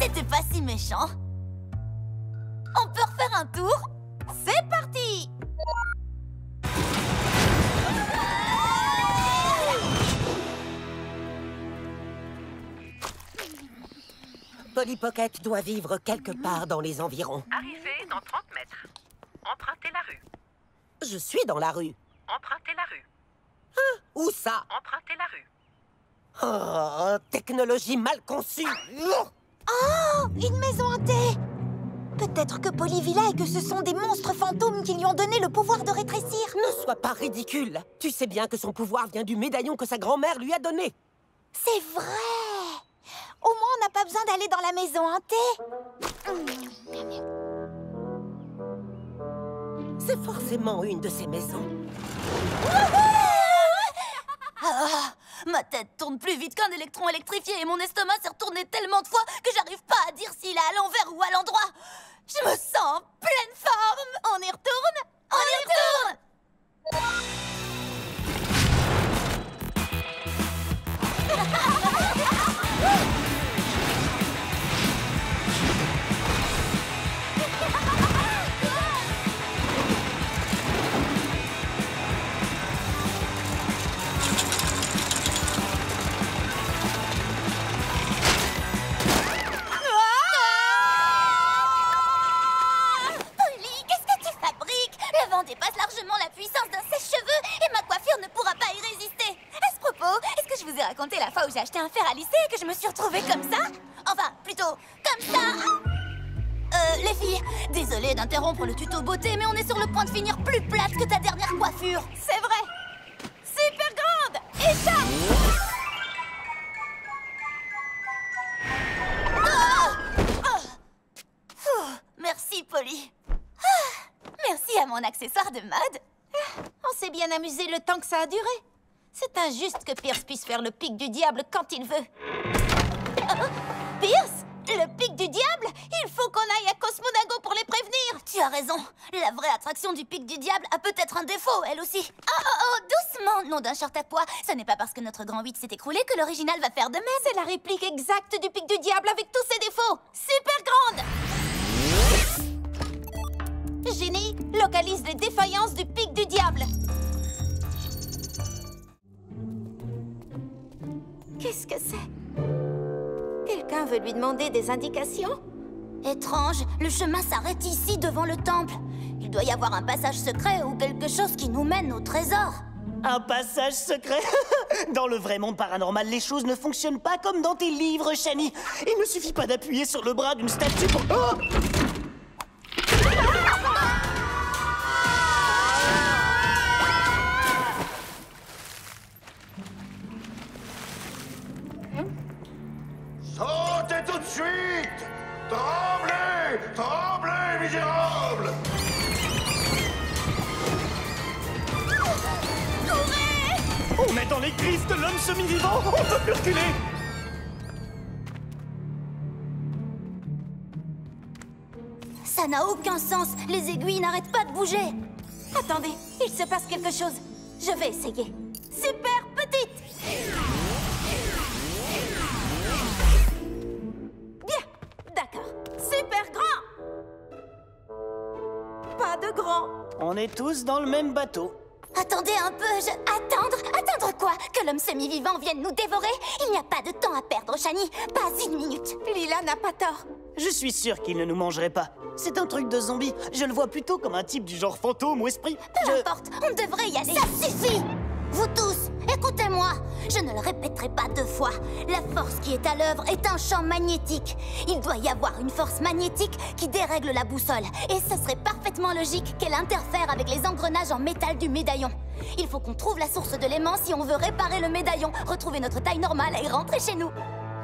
C'était pas si méchant. On peut refaire un tour? C'est parti! Polly Pocket doit vivre quelque part dans les environs. Arrivez dans 30 mètres. Empruntez la rue. Je suis dans la rue. Empruntez la rue. Hein? Où ça? Empruntez la rue. Oh, technologie mal conçue. Oh, une maison hantée! Peut-être que Polly vit là et que ce sont des monstres fantômes qui lui ont donné le pouvoir de rétrécir. Ne sois pas ridicule. Tu sais bien que son pouvoir vient du médaillon que sa grand-mère lui a donné. C'est vrai! Au moins, on n'a pas besoin d'aller dans la maison hantée. C'est forcément une de ces maisons. Ah, ma tête tourne plus vite qu'un électron électrifié et mon estomac s'est retourné tellement de fois que j'arrive pas à dire s'il est à l'envers ou à l'endroit. Je me sens en pleine forme. On y retourne? On y retourne! Dépasse largement la puissance d'un sèche-cheveux et ma coiffure ne pourra pas y résister. À ce propos, est-ce que je vous ai raconté la fois où j'ai acheté un fer à lisser et que je me suis retrouvée comme ça? Enfin, plutôt, comme ça. Les filles, désolée d'interrompre le tuto beauté, mais on est sur le point de finir plus plate que ta dernière coiffure. C'est vrai. Super grande. Échappe. Merci, Polly. Merci à mon accessoire de mode. On s'est bien amusé le temps que ça a duré. C'est injuste que Pierce puisse faire le pic du diable quand il veut. Pierce? Le pic du diable? Il faut qu'on aille à Cosmonago pour les prévenir. Tu as raison. La vraie attraction du pic du diable a peut-être un défaut, elle aussi. Oh, doucement, nom d'un short à pois. Ce n'est pas parce que notre grand 8 s'est écroulé que l'original va faire de même. C'est la réplique exacte du pic du diable avec tous ses défauts. Super grande. Génie, localise les défaillances du pic du diable. Qu'est-ce que c'est? Quelqu'un veut lui demander des indications? Étrange, le chemin s'arrête ici devant le temple. Il doit y avoir un passage secret ou quelque chose qui nous mène au trésor. Un passage secret? Dans le vrai monde paranormal, les choses ne fonctionnent pas comme dans tes livres, Shani. Il ne suffit pas d'appuyer sur le bras d'une statue pour... Oh! Sautez tout de suite! Tremblez! Tremblez, misérables! On est dans les griffes de l'homme semi-vivant! On peut plus reculer! Ça n'a aucun sens. Les aiguilles n'arrêtent pas de bouger. Attendez, il se passe quelque chose. Je vais essayer. Super petite! Bien, d'accord. Super grand! Pas de grand. On est tous dans le même bateau. Attendez un peu, Attendre quoi? Que l'homme semi-vivant vienne nous dévorer? Il n'y a pas de temps à perdre, Shani. Pas une minute. Lila n'a pas tort. Je suis sûr qu'il ne nous mangerait pas. C'est un truc de zombie. Je le vois plutôt comme un type du genre fantôme ou esprit. Peu importe, on devrait y aller. Ça suffit! Vous tous, écoutez-moi. Je ne le répéterai pas 2 fois. La force qui est à l'œuvre est un champ magnétique. Il doit y avoir une force magnétique qui dérègle la boussole. Et ce serait parfaitement logique qu'elle interfère avec les engrenages en métal du médaillon. Il faut qu'on trouve la source de l'aimant si on veut réparer le médaillon, retrouver notre taille normale et rentrer chez nous.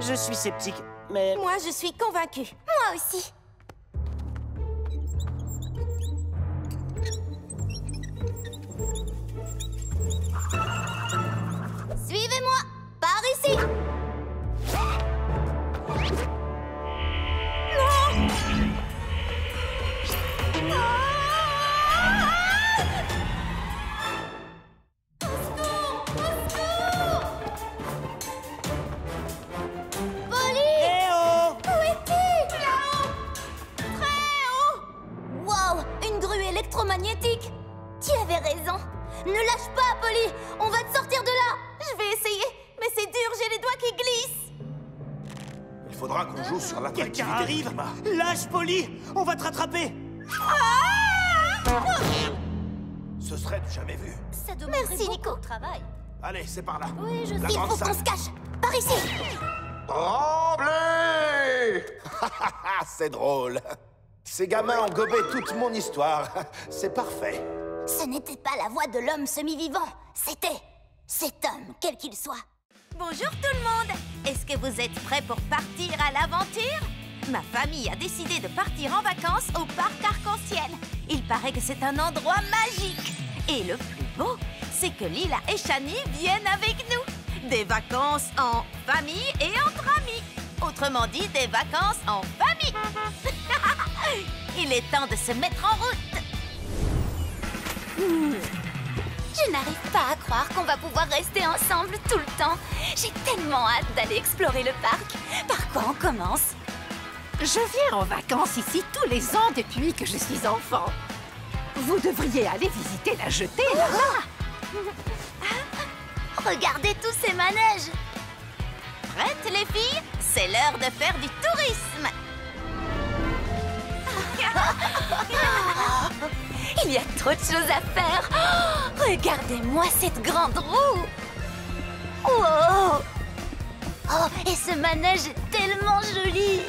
Je suis sceptique, mais... Moi, je suis convaincue. Moi aussi. ici! Électromagnétique. Tu avais raison. Ne lâche pas, Polly. On va te sortir de là. Je vais essayer, mais c'est dur, j'ai les doigts qui glissent. Il faudra qu'on joue sur l'attractivité. Quelqu'un arrive. Lâche, Polly. On va te rattraper. Ce serait du jamais vu. Ça Merci, Nico. Travail. Allez, c'est par là. Oui, je sais. La Il grande faut qu'on salle. se cache. Par ici. Tremblez! C'est drôle. Ces gamins ont gobé toute mon histoire. C'est parfait. Ce n'était pas la voix de l'homme semi-vivant. C'était cet homme, quel qu'il soit. Bonjour tout le monde. Est-ce que vous êtes prêts pour partir à l'aventure? Ma famille a décidé de partir en vacances au parc Arc-en-Ciel. Il paraît que c'est un endroit magique. Et le plus beau, c'est que Lila et Shani viennent avec nous. Des vacances en famille et entre amis. Autrement dit, des vacances en famille. Il est temps de se mettre en route. Je n'arrive pas à croire qu'on va pouvoir rester ensemble tout le temps. J'ai tellement hâte d'aller explorer le parc. Par quoi on commence? Je viens en vacances ici tous les ans depuis que je suis enfant. Vous devriez aller visiter la jetée là-bas. Regardez tous ces manèges. Prêtes les filles? C'est l'heure de faire du tourisme. Il y a trop de choses à faire. Oh, regardez-moi cette grande roue. Wow. Oh, et ce manège est tellement joli.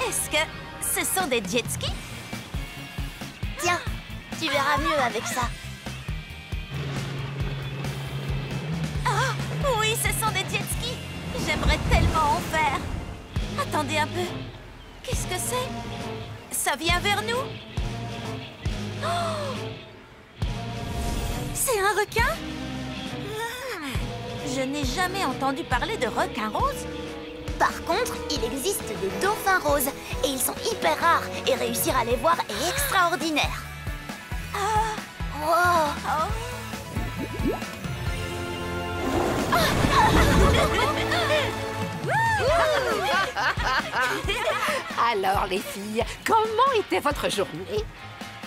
Est-ce que ce sont des jet skis? Tiens, tu verras mieux avec ça. Ah, oui, ce sont des jet skis. J'aimerais tellement en faire. Attendez un peu. Qu'est-ce que c'est? Ça vient vers nous? Oh! C'est un requin? Je n'ai jamais entendu parler de requin rose. Par contre, il existe des dauphins roses. Et ils sont hyper rares. Et réussir à les voir est extraordinaire. Ah! Wow. Oh! Alors les filles, comment était votre journée?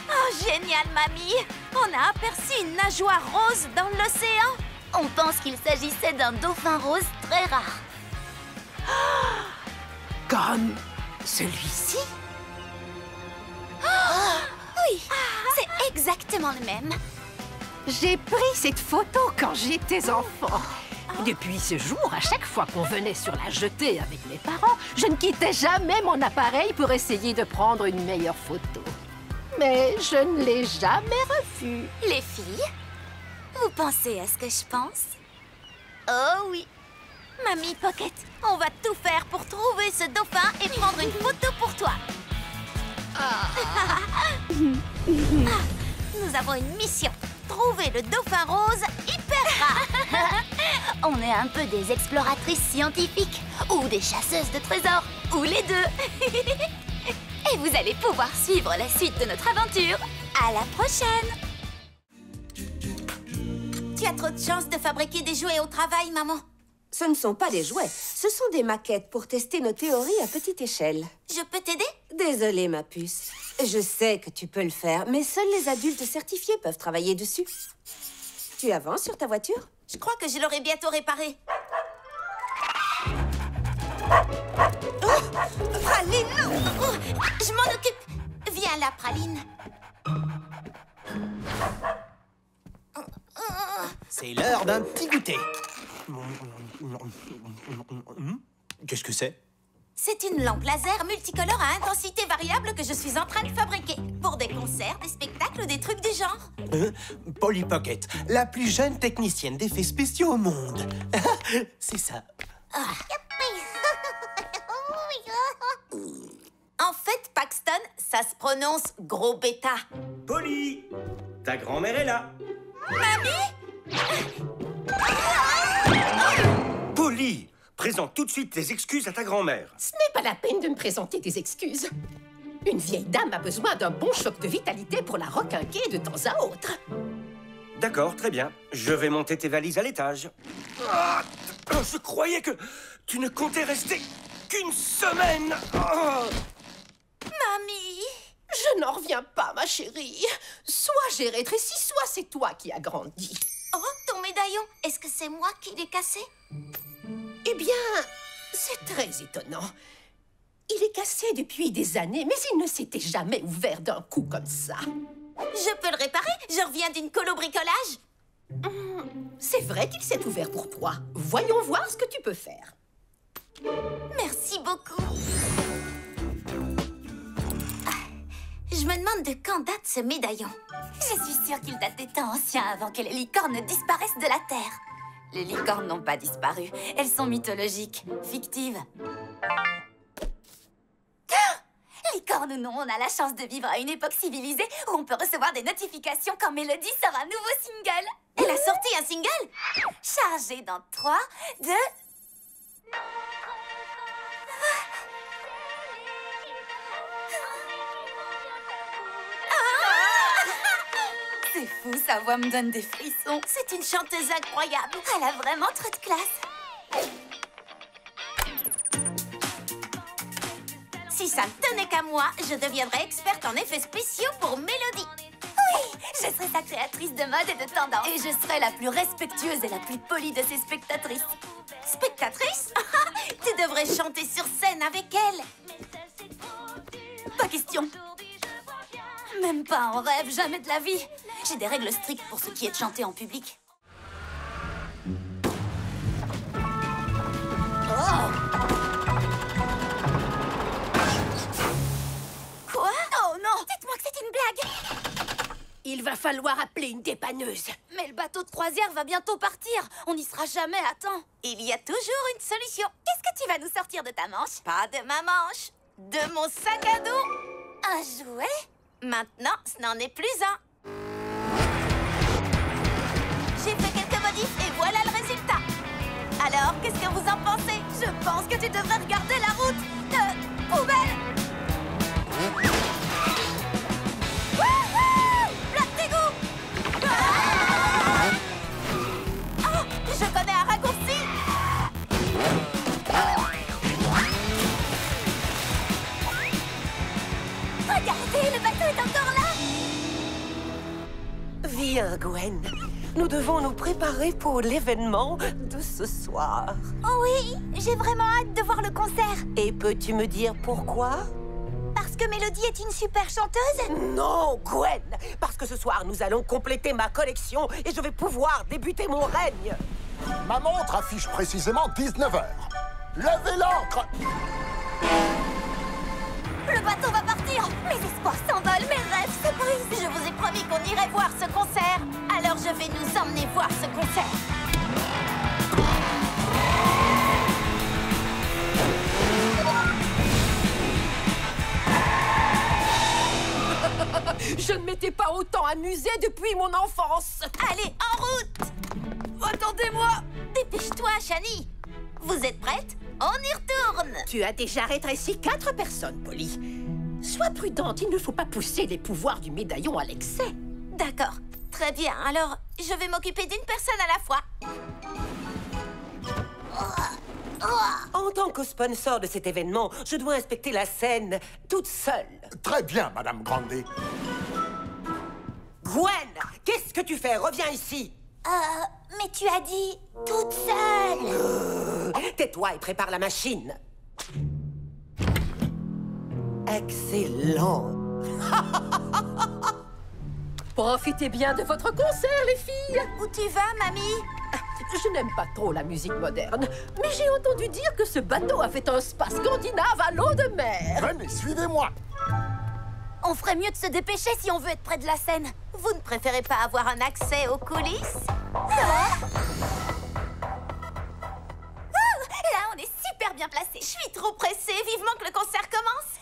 Oh, génial, mamie! On a aperçu une nageoire rose dans l'océan. On pense qu'il s'agissait d'un dauphin rose très rare. Comme celui-ci? Oui, c'est exactement le même. J'ai pris cette photo quand j'étais enfant. Depuis ce jour, à chaque fois qu'on venait sur la jetée avec mes parents, je ne quittais jamais mon appareil pour essayer de prendre une meilleure photo. Mais je ne l'ai jamais revue. Les filles, vous pensez à ce que je pense? Oh oui. Mamie Pocket, on va tout faire pour trouver ce dauphin et prendre une photo pour toi. Nous avons une mission. Trouver le dauphin rose hyper rare. On est un peu des exploratrices scientifiques ou des chasseuses de trésors, ou les deux. Et vous allez pouvoir suivre la suite de notre aventure. À la prochaine. Tu as trop de chance de fabriquer des jouets au travail, maman. Ce ne sont pas des jouets, ce sont des maquettes pour tester nos théories à petite échelle. Je peux t'aider? Désolée, ma puce. Je sais que tu peux le faire, mais seuls les adultes certifiés peuvent travailler dessus. Tu avances sur ta voiture? Je crois que je l'aurai bientôt réparé. Oh, Praline! Oh, je m'en occupe. Viens là, Praline. C'est l'heure d'un petit goûter. Qu'est-ce que c'est? C'est une lampe laser multicolore à intensité variable que je suis en train de fabriquer. Pour des concerts, des spectacles ou des trucs du genre. Polly Pocket, la plus jeune technicienne d'effets spéciaux au monde. C'est ça. En fait, Paxton, ça se prononce gros bêta. Polly, ta grand-mère est là. Polly, présente tout de suite tes excuses à ta grand-mère. Ce n'est pas la peine de me présenter des excuses. Une vieille dame a besoin d'un bon choc de vitalité pour la requinquer de temps à autre. D'accord, très bien. Je vais monter tes valises à l'étage. Ah, je croyais que tu ne comptais rester qu'une semaine. Ah. Mamie! Je n'en reviens pas, ma chérie. Soit j'ai rétréci, soit c'est toi qui as grandi. Oh, ton médaillon! Est-ce que c'est moi qui l'ai cassé? Eh bien, c'est très étonnant. Il est cassé depuis des années, mais il ne s'était jamais ouvert d'un coup comme ça. Je peux le réparer? Je reviens d'une colo bricolage. C'est vrai qu'il s'est ouvert pour toi. Voyons voir ce que tu peux faire. Merci beaucoup. Je me demande de quand date ce médaillon. Je suis sûre qu'il date des temps anciens, avant que les licornes ne disparaissent de la Terre. Les licornes n'ont pas disparu. Elles sont mythologiques, fictives. Licorne ou non, on a la chance de vivre à une époque civilisée où on peut recevoir des notifications quand Mélodie sort un nouveau single. Elle a sorti un single chargé dans 3, 2... C'est fou, sa voix me donne des frissons. C'est une chanteuse incroyable. Elle a vraiment trop de classe. Si ça ne tenait qu'à moi, je deviendrais experte en effets spéciaux pour Mélodie. Oui, je serais sa créatrice de mode et de tendance. Et je serais la plus respectueuse et la plus polie de ses spectatrices. Spectatrice? Tu devrais chanter sur scène avec elle. Pas question. Même pas en rêve, jamais de la vie. J'ai des règles strictes pour ce qui est de chanter en public. Oh! Quoi? Oh non! Dites-moi que c'est une blague! Il va falloir appeler une dépanneuse. Mais le bateau de croisière va bientôt partir. On n'y sera jamais à temps. Il y a toujours une solution. Qu'est-ce que tu vas nous sortir de ta manche? Pas de ma manche. De mon sac à dos. Un jouet? Maintenant, ce n'en est plus un. J'ai fait quelques modifs et voilà le résultat. Alors, qu'est-ce que vous en pensez? Je pense que tu devrais regarder la route de poubelle. Wouhou! Bloc d'égout! Ah! Oh, je connais un raccourci. Regardez, le bateau est encore là. Viens, Gwen. Nous devons nous préparer pour l'événement de ce soir. Oh oui, j'ai vraiment hâte de voir le concert. Et peux-tu me dire pourquoi? Parce que Mélodie est une super chanteuse? Non, Gwen! Parce que ce soir, nous allons compléter ma collection et je vais pouvoir débuter mon règne. Ma montre affiche précisément 19h. Levez l'ancre! Le bateau va partir. Mes espoirs s'envolent, mes rêves se brisent. Je vous ai promis qu'on irait voir ce concert. Alors je vais nous emmener voir ce concert. Je ne m'étais pas autant amusée depuis mon enfance. Allez, en route! Attendez-moi! Dépêche-toi, Shani. Vous êtes prête? On y retourne! Tu as déjà rétréci 4 personnes, Polly. Sois prudente, il ne faut pas pousser les pouvoirs du médaillon à l'excès. D'accord, très bien. Alors, je vais m'occuper d'une personne à la fois. En tant que sponsor de cet événement, je dois inspecter la scène toute seule. Très bien, Madame Grandet. Gwen, qu'est-ce que tu fais? Reviens ici. Mais tu as dit toute seule. Tais-toi et prépare la machine. Excellent. Profitez bien de votre concert, les filles. Où tu vas, mamie? Je n'aime pas trop la musique moderne, mais j'ai entendu dire que ce bateau a fait un spa scandinave à l'eau de mer. Venez, suivez-moi. On ferait mieux de se dépêcher si on veut être près de la scène. Vous ne préférez pas avoir un accès aux coulisses? Là, on est super bien placé. Je suis trop pressée. Vivement que le concert commence.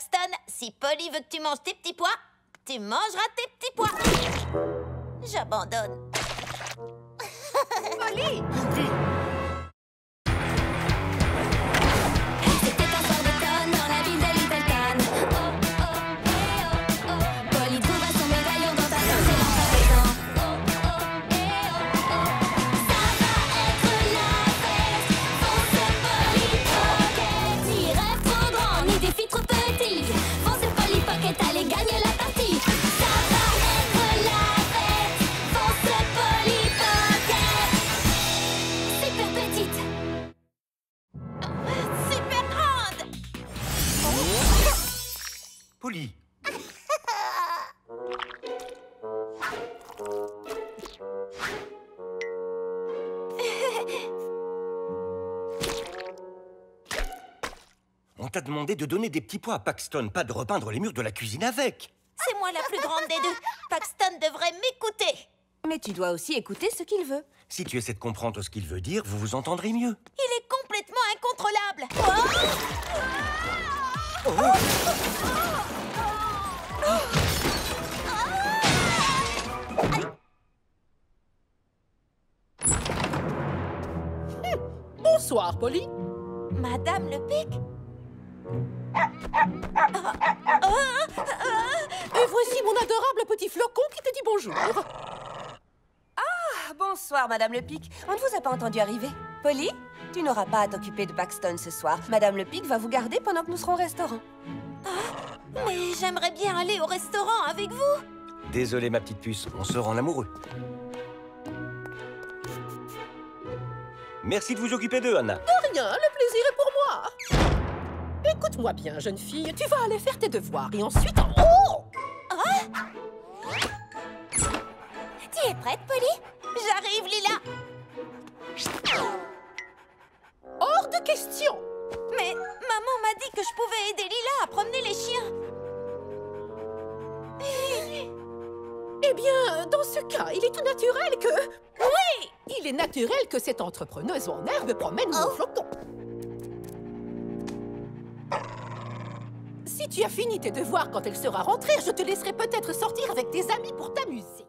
Paxton, si Polly veut que tu manges tes petits pois, tu mangeras tes petits pois. J'abandonne. Polly! C'était un soir d'automne dans la ville de Littleton. Oh, oh, eh, oh, oh. Polly trouva son médaillon dans ta poche et l'entra dedans. Oh, oh, eh, oh, oh. Ça va être la fête. Fonce Polly Pocket. Ni rêve trop grand, ni défi trop petit. Fonce Polly Pocket, allez gagner la partie. Ça va être la fête. Fonce Polly Pocket. Super petite. Super grande. Polly. On t'a demandé de donner des petits pois à Paxton, pas de repeindre les murs de la cuisine avec. C'est moi la plus grande des deux. Paxton devrait m'écouter. Mais tu dois aussi écouter ce qu'il veut. Si tu essaies de comprendre ce qu'il veut dire, vous vous entendrez mieux. Il est complètement incontrôlable. Bonsoir, Polly. Madame le Pic? Et voici mon adorable petit flocon qui te dit bonjour. Ah, bonsoir, Madame Le Pic. On ne vous a pas entendu arriver. Polly, tu n'auras pas à t'occuper de Paxton ce soir. Madame Le Pic va vous garder pendant que nous serons au restaurant. Mais j'aimerais bien aller au restaurant avec vous. Désolé, ma petite puce, on se rend amoureux. Merci de vous occuper d'eux, Anna. De rien, le plaisir est pour moi. Écoute-moi bien, jeune fille. Tu vas aller faire tes devoirs et ensuite... Oh! Tu es prête, Polly? J'arrive, Lila. Hors de question. Mais maman m'a dit que je pouvais aider Lila à promener les chiens. Eh bien, dans ce cas, il est tout naturel que... Oui! Il est naturel que cette entrepreneuse en herbe promène mon flocon. Si tu as fini tes devoirs quand elle sera rentrée, je te laisserai peut-être sortir avec tes amis pour t'amuser.